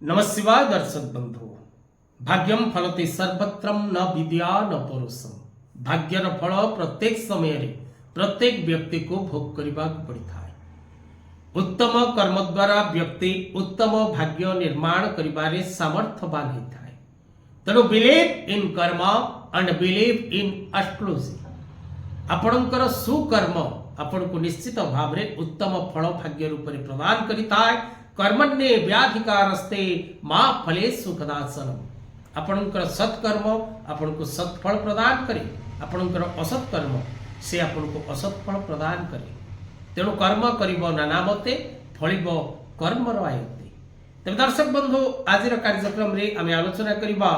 नमस्कार दर्शक बंधु भाग्यम फलते सर्वत्रम न विद्या न परुषम भाग्यर फल प्रत्येक समय प्रत्येक व्यक्ति को भोग करने पड़ी था। उत्तम कर्म द्वारा व्यक्ति उत्तम भाग्य निर्माण करिबारे सामर्थ्यवान होता है। तेणु बिलीव इन कर्म एंड बिलीव इन एस्ट्रोलॉजी। आपणकर सुकर्म आपण को निश्चित भाव में उत्तम फल भाग्य रूप में प्रदान करिता है। कर्मण्ये व्याधिकारस्ते मां फलेषु कदाचन। आपणकर सत्कर्म आपण को सत्फल प्रदान करे, आपणकर असत्कर्म से आपण को असत्फल प्रदान करे। तेणु कर्म करिब नानामते फलिब कर्मर आयते। तेज दर्शक बंधु आज कार्यक्रम रे आम आलोचना करबा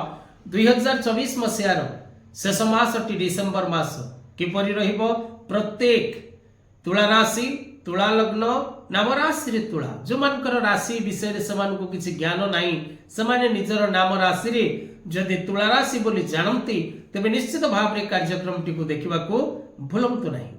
2024 मसीहार शेष मासटी डिसेम्बर मास किपरि रहिबो। प्रत्येक तुला राशि तुला लग्न नाम राशि रे तुला जो मानकर राशि विषय से किसी ज्ञान नाही से निजर नाम राशि रे जदि तुला राशि बोली जानती तेबे निश्चित भाव रे कार्यक्रम टी को देखा भूलंतु नहीं।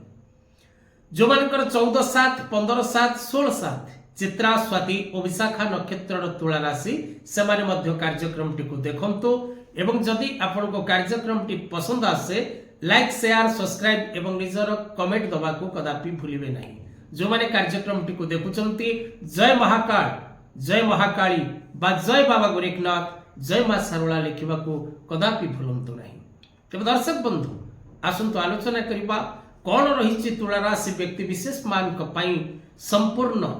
जो मानकर 14/7 15/7 16/7 चित्रा स्वाति और विशाखा नक्षत्र तुला राशि से कार्यक्रम टी को देखंतु एवं जदि आपण को कार्यक्रम टी पसंद आसे लाइक शेयर सब्सक्राइब एवं निजर कमेंट दबा को कदापि भूलिबे नहीं। जो माने कार्यक्रम टी को देखुचंती जय महाकाल जय महाकाली बा जय बाबा गोरखनाथ जय मां सारुला लिखा को कदापि भूलंतु नहीं। तेज दर्शक बंधु आसंतु आलोचना करबा कौन रही तुला राशि व्यक्ति विशेष मान संपूर्ण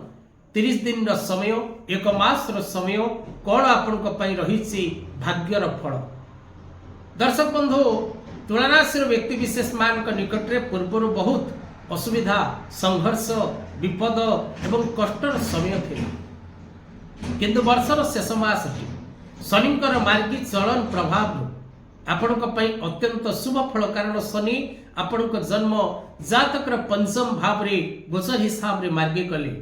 30 दिन समय एक मास समय कौन आपण रही भाग्यर फल। दर्शक बंधु तुला राशि व्यक्ति विशेष मान निकट में पूर्वर बहुत असुविधा संघर्ष विपद एवं कष्टर समय थे, किंतु वर्षर शेष मास शनिकर मार्गी चलन प्रभाव आपण अत्यंत शुभ फल। कारण शनि आपण जन्म जातक पंचम भाव रे गोचर हिसाब रे मार्गी कले।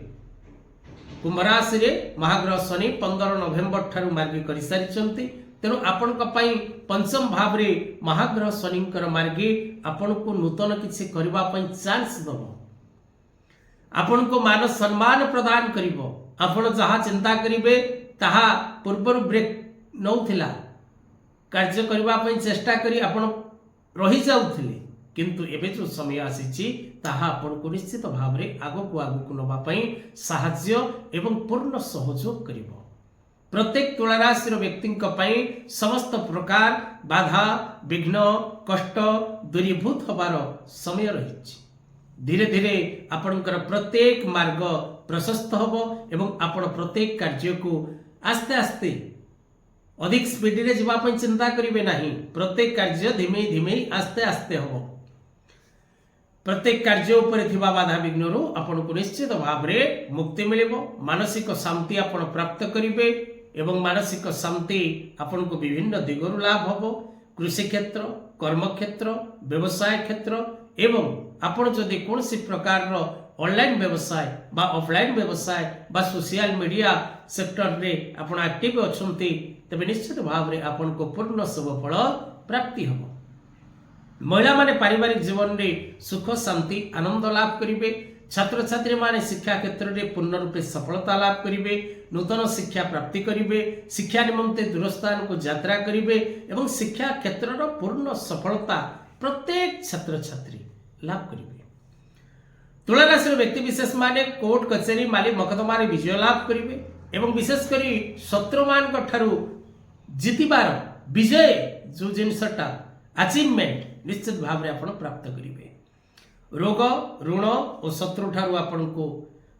कुंभ राशि रे महाग्रह शनि 15 नवेम्बर ठारू मार्गी कर सारी। तेणु आपण पंचम भाव रे महाग्रह शनिकर मार्गी आपण को नूतन किसी करबा पई चांस दब। आपण को मान सम्मान प्रदान करिवो। आपण जहा चिंता करिवे ताहा पूर्वर ब्रेक नौथिला कार्य करबा पई चेष्टा करी आपण रही जाउथिले, किंतु एबे जो समय आसीची ताहा आपण को निश्चित भाव रे आगो को नबा पई सहाय्य एवं पूर्ण सहयोग करिवो। प्रत्येक तुला राशि व्यक्ति समस्त प्रकार बाधा विघ्न कष्ट दूरीभूत होबार समय रही। धीरे धीरे आपणकर प्रत्येक मार्ग प्रशस्त होबो एवं आपण प्रत्येक कार्य को आस्ते आस्ते अधिक स्पीड रे जीवा पई चिंता करिवे नाही। प्रत्येक कार्य धीमे धीमे आस्ते आस्ते होबो। प्रत्येक कार्य उपरे थिबा बाधा विघ्न आपण को निश्चित भाव रे मुक्ति मिलिबो। मानसिक शांति आपण प्राप्त करिवे एवं मानसिक शांति आपण को विभिन्न दिगरु लाभ होबो। कृषि क्षेत्र कर्म क्षेत्र व्यवसाय क्षेत्र एवं आपण जदि कोनसी प्रकार रो ऑनलाइन व्यवसाय बा ऑफलाइन व्यवसाय बा सोशल मीडिया सेक्टर रे आपण एक्टिव अछंती तबे निश्चित भाव रे आपण को पूर्ण शुभ फल प्राप्ति होबो। महिला माने पारिवारिक जीवन रे सुख शांति आनंद लाभ करिवे। छात्र छात्री माने शिक्षा क्षेत्र में पूर्ण रूपे सफलता लाभ करिवे। नूतन शिक्षा प्राप्ति करिवे। शिक्षा निमंते दूरस्थान को यात्रा करिवे एवं शिक्षा क्षेत्र पूर्ण सफलता प्रत्येक छात्र छात्री लाभ करिवे। तुला राशि व्यक्ति विशेष माने कोर्ट कचेरी माली मकदमा रे विजय लाभ करिवे एवं विशेष करी शत्रु मान ठारू जीतिबार विजय जो जिनसटा अचीवमेंट निश्चित भाव में आपण प्राप्त करिवे। रोग ऋण और शत्रु ठारू आपण को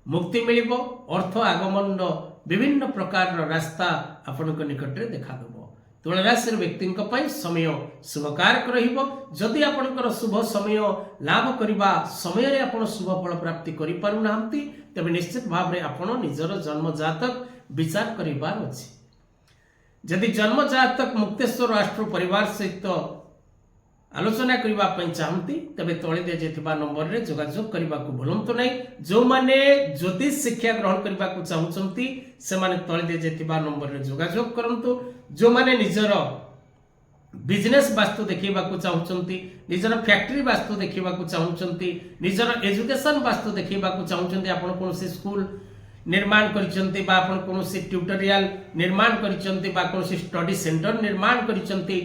मुक्ति मिलिबो। अर्थ आगमन विभिन्न प्रकार रास्ता आपण को निकट रे देखा दबो। तुला राशि व्यक्ति समय शुभकारक रहिबो। जदि आपणकर शुभ समय लाभ करबा समय रे आपण शुभ फल प्राप्ति करि पारु नाहंती तबे निश्चित भाव रे आपण निजर जन्म जातक विचार करिबार अछि। जदि जन्म जातक मुक्तेश्वर राष्ट्र परिवार सहित आलोचना करने चाहती तेरे तले दिया नंबर रे जोगाजोग करने को भूलंतु नहीं। जो माने ज्योतिष शिक्षा ग्रहण करने को चाहती से माने तले दिया नंबर रे जोगाजोग करंतु। जो माने निजर बिजनेस वास्तु देखा चाहती निजर फैक्ट्री वास्तु देखा चाहती निजर एजुकेशन वास्तु देखा चाहती आपण कौन स्कूल निर्माण करिसंती बा आपण कोनोसी ट्यूटोरियल निर्माण करिसंती बा कोनोसी स्टडी सेंटर निर्माण करिसंती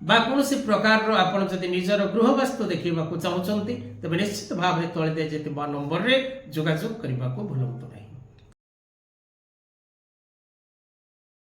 बा कोनोसी प्रकार रो आपण जदि निजर गृह वस्तु देखिबा को चाहउचंती तबे निश्चित भाव रे तळे दे जेते बा नंबर रे जोगाजोग करबा को भूलंतु नहीं।